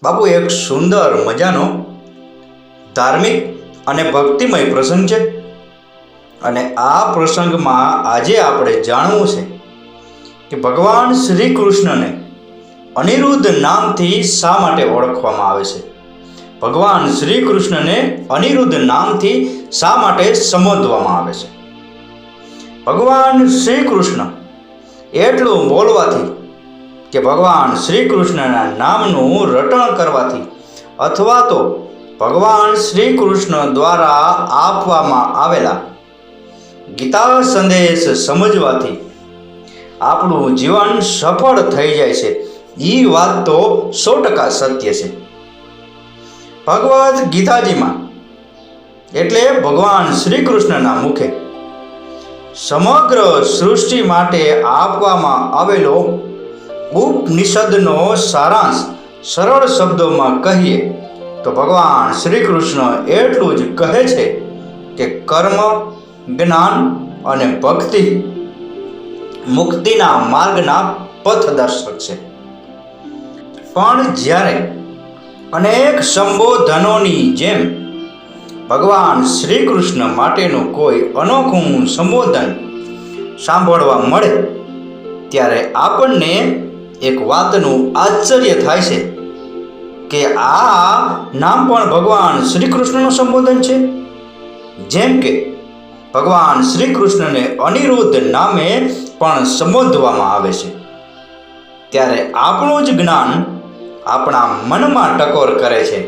બાપુ, એક સુંદર મજાનો ધાર્મિક અને ભક્તિમય પ્રસંગ છે. અને આ પ્રસંગમાં આજે આપણે જાણવું છે કે ભગવાન શ્રી કૃષ્ણને અનિરુદ્ધ નામથી શા માટે ઓળખવામાં આવે છે. ભગવાન શ્રી કૃષ્ણને અનિરુદ્ધ નામથી શા માટે સંબોધવામાં આવે છે. ભગવાન શ્રી કૃષ્ણ એટલું બોલવાથી કે ભગવાન શ્રી કૃષ્ણના નામનું રટણ કરવાથી અથવા તો ભગવાન શ્રી કૃષ્ણ દ્વારા આપવામાં આવેલા ગીતા સંદેશ સમજવાથી આપણું જીવન સફળ થઈ જાય છે. એ વાત તો 100% સત્ય છે. ભગવદ્ ગીતાજીમાં એટલે ભગવાન શ્રી કૃષ્ણના મુખે સમગ્ર સૃષ્ટિ માટે આપવામાં આવેલો ઉપનિષદનો સારાંશ સરળ શબ્દોમાં કહીએ તો ભગવાન શ્રી કૃષ્ણ એટલું જ કહે છે કે કર્મ, જ્ઞાન અને ભક્તિ મુક્તિના માર્ગના પથદર્શક છે. પણ જ્યારે અનેક સંબોધનોની જેમ ભગવાન શ્રી કૃષ્ણ માટેનું કોઈ અનોખું સંબોધન સાંભળવા મળે ત્યારે આપણને એક વાતનું આશ્ચર્ય થાય છે કે આ નામ પણ ભગવાન શ્રી કૃષ્ણનું સંબોધન છે. જેમ કે ભગવાન શ્રી કૃષ્ણને અનિરુદ્ધ નામે પણ સંબોધવામાં આવે છે. ત્યારે આપણું જ જ્ઞાન આપણા મનમાં ટકોર કરે છે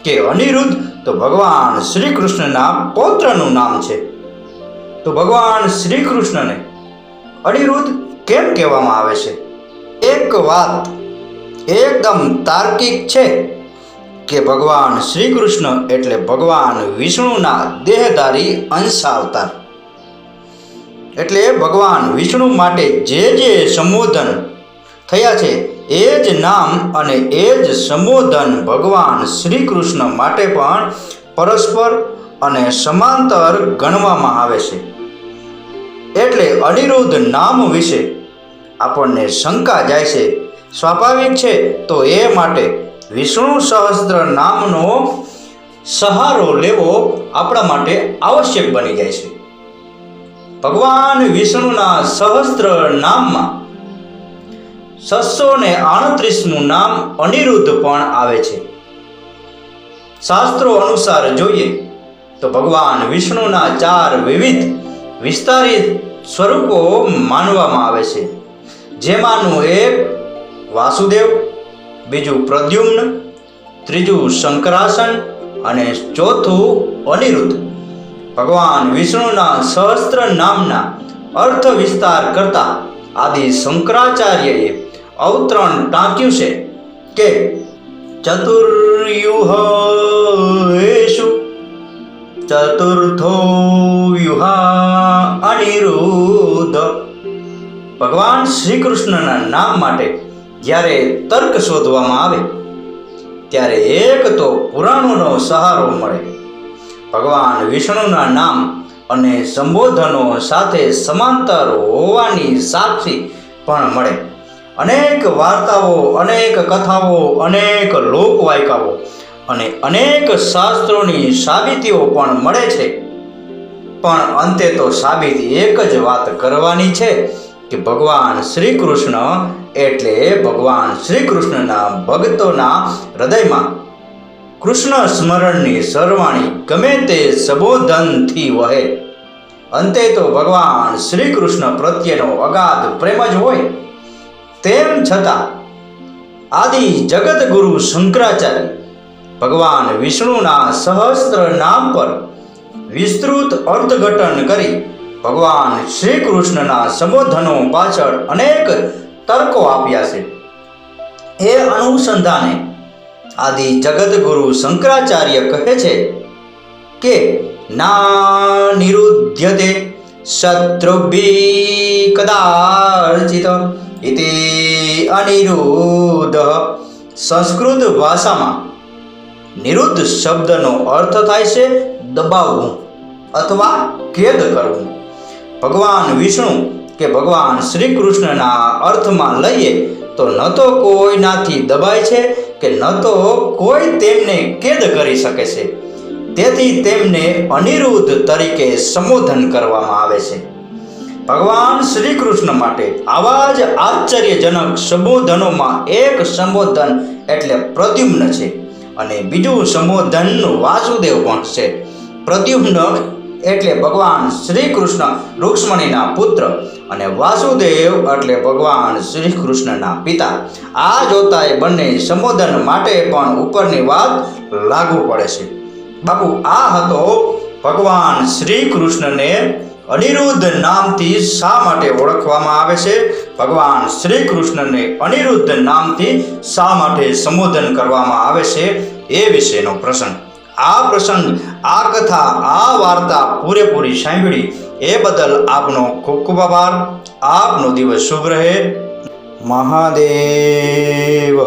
કે અનિરુદ્ધ તો ભગવાન શ્રી કૃષ્ણના પૌત્રનું નામ છે. તો ભગવાન શ્રી કૃષ્ણને અનિરુદ્ધ કેમ કહેવામાં આવે છે? એક વાત એકદમ તાર્કિક છે કે ભગવાન શ્રી કૃષ્ણ એટલે ભગવાન વિષ્ણુના દેહધારી અંશાવતાર. એટલે ભગવાન વિષ્ણુ માટે જે સંબોધન થયા છે એ જ નામ અને એ જ સંબોધન ભગવાન શ્રી કૃષ્ણ માટે પણ પરસ્પર અને સમાંતર ગણવામાં આવે છે. એટલે અનિરુદ્ધ નામ વિશે આપણને શંકા જાય છે. સ્વાભાવિક છે તો એ માટે વિષ્ણુ સહસ્ત્ર નામનો સહારો લેવો આપણા માટે આવશ્યક બની જાય છે. ભગવાન વિષ્ણુના સહસ્ત્ર નામમાં 638મું નામ અનિરુદ્ધ પણ આવે છે. શાસ્ત્રો અનુસાર જોઈએ તો ભગવાન વિષ્ણુના 4 વિવિધ વિસ્તારિત સ્વરૂપો માનવામાં આવે છે. જેમાંનું એક વાસુદેવ, બીજું પ્રદ્યુમ્ન, ત્રીજું શંકરાસન અને ચોથું અનિરુદ્ધ. ભગવાન વિષ્ણુના સહસ્ત્ર નામના અર્થ વિસ્તાર કરતા આદિ શંકરાચાર્યએ અવતરણ ટાંક્યું છે કે ચતુર્યુહેષુ ચતુર્થો વ્યુહા અનિરુદ્ધ. ભગવાન શ્રી કૃષ્ણના નામ માટે જ્યારે તર્ક શોધવામાં આવે ત્યારે એક તો પુરાણોનો સહારો મળે. ભગવાન વિષ્ણુના નામ અને સંબોધનો સાથે સમાંતર હોવાની સાક્ષી પણ મળે. અનેક વાર્તાઓ, અનેક કથાઓ, અનેક લોકવાયકાઓ અને અનેક શાસ્ત્રોની સાબિતીઓ પણ મળે છે. પણ અંતે તો સાબિતી એક જ વાત કરવાની છે કે ભગવાન શ્રી કૃષ્ણ એટલે ભગવાન શ્રી કૃષ્ણના ભક્તોના હૃદયમાં કૃષ્ણ સ્મરણની સરવાણી ગમે તે સંબોધનથી વહે. અંતે તો ભગવાન શ્રી કૃષ્ણ પ્રત્યેનો અગાધ પ્રેમ જ હોય. તેમ છતાં આદિ જગતગુરુ શંકરાચાર્ય ભગવાન વિષ્ણુના સહસ્ત્ર નામ પર વિસ્તૃત અર્થઘટન કરી ભગવાન શ્રી કૃષ્ણના સંબોધનો પાછળ અનેક તર્કો આપ્યા છે. એ અનુસંધાને આદિ જગતગુરુ શંકરાચાર્ય કહે છે કે ના નિરુધ્યતે શત્રુભિ કદાચિત ઇતિ અનિરુદ્ધ. સંસ્કૃત ભાષામાં નિરુદ્ધ શબ્દનો અર્થ થાય છે દબાવવું અથવા કેદ કરવું. ભગવાન વિષ્ણુ કે ભગવાન શ્રી કૃષ્ણના અર્થમાં લઈએ તો ન તો કોઈનાથી દબાય છે કે ન તો કોઈ તેમને કેદ કરી શકે છે. તેથી તેમને અનિરુદ્ધ તરીકે સંબોધન કરવામાં આવે છે. ભગવાન શ્રી કૃષ્ણ માટે આવા જ આશ્ચર્યજનક સંબોધનોમાં એક સંબોધન એટલે પ્રદ્યુમ્ન છે અને બીજું સંબોધન વાસુદેવ પણ છે. પ્રદ્યુમ્ન એટલે ભગવાન શ્રી કૃષ્ણ રૂક્ષ્મણીના પુત્ર અને વાસુદેવ એટલે ભગવાન શ્રી કૃષ્ણના પિતા. આ જોતા એ બંને સંબોધન માટે પણ ઉપરની વાત લાગુ પડે છે. બાપુ, આ હતો ભગવાન શ્રી કૃષ્ણને અનિરુદ્ધ નામથી શા માટે ઓળખવામાં આવે છે, ભગવાન શ્રી કૃષ્ણને અનિરુદ્ધ નામથી શા માટે સંબોધન કરવામાં આવે છે, એ વિશેનો પ્રસંગ. આ પ્રસંગ, આ કથા, આ વાર્તા પૂરેપૂરી સાંભળી એ બદલ આપનો ખૂબ ખૂબ આભાર. આપનો દિવસ શુભ રહે. મહાદેવ.